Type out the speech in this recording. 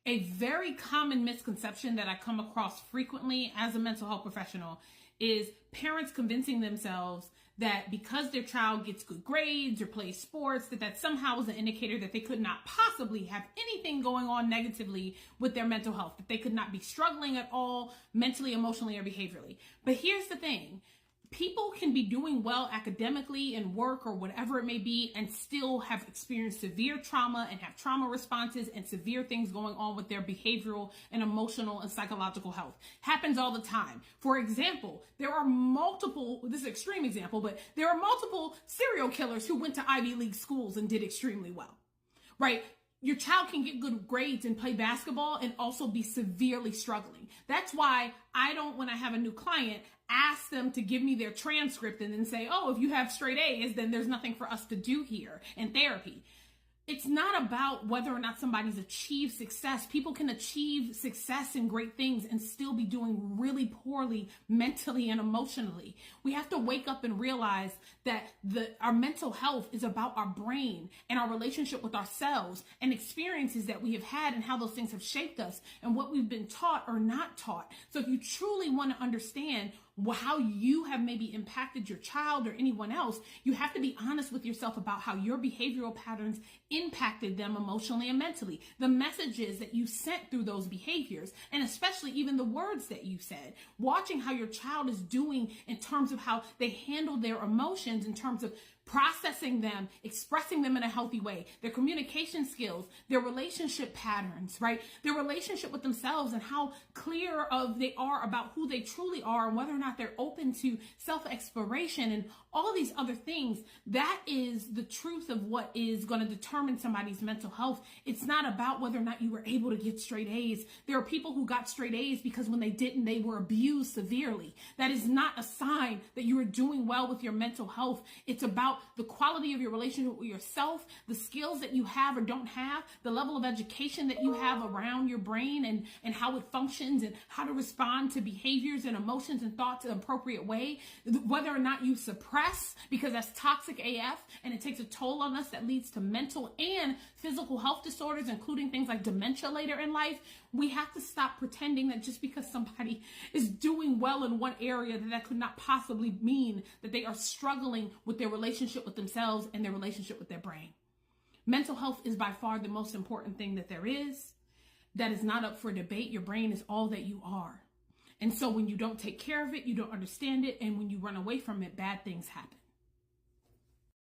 A very common misconception that I come across frequently as a mental health professional is parents convincing themselves that because their child gets good grades or plays sports, that somehow is an indicator that they could not possibly have anything going on negatively with their mental health, that they could not be struggling at all mentally, emotionally, or behaviorally. But here's the thing. People can be doing well academically in work or whatever it may be and still have experienced severe trauma and have trauma responses and severe things going on with their behavioral and emotional and psychological health. Happens all the time. For example, there are multiple, this is an extreme example, but there are multiple serial killers who went to Ivy League schools and did extremely well, right? Your child can get good grades and play basketball and also be severely struggling. That's why I don't, when I have a new client, ask them to give me their transcript and then say, oh, if you have straight A's, then there's nothing for us to do here in therapy. It's not about whether or not somebody's achieved success. People can achieve success and great things and still be doing really poorly mentally and emotionally. We have to wake up and realize that our mental health is about our brain and our relationship with ourselves and experiences that we have had and how those things have shaped us and what we've been taught or not taught. So if you truly want to understand how you have maybe impacted your child or anyone else, you have to be honest with yourself about how your behavioral patterns impacted them emotionally and mentally. The messages that you sent through those behaviors, and especially even the words that you said. Watching how your child is doing in terms of how they handle their emotions, in terms of processing them, expressing them in a healthy way, their communication skills, their relationship patterns, right? Their relationship with themselves and how clear of they are about who they truly are and whether or not they're open to self-exploration and all these other things. That is the truth of what is going to determine somebody's mental health. It's not about whether or not you were able to get straight A's. There are people who got straight A's because when they didn't, they were abused severely. That is not a sign that you are doing well with your mental health. It's about the quality of your relationship with yourself, the skills that you have or don't have, the level of education that you have around your brain and how it functions and how to respond to behaviors and emotions and thoughts in an appropriate way, whether or not you suppress, because that's toxic AF and it takes a toll on us that leads to mental and physical health disorders, including things like dementia later in life. We have to stop pretending that just because somebody is doing well in one area, that could not possibly mean that they are struggling with their relationship with themselves and their relationship with their brain. Mental health is by far the most important thing that there is. That is not up for debate. Your brain is all that you are. And so when you don't take care of it, you don't understand it. And when you run away from it, bad things happen.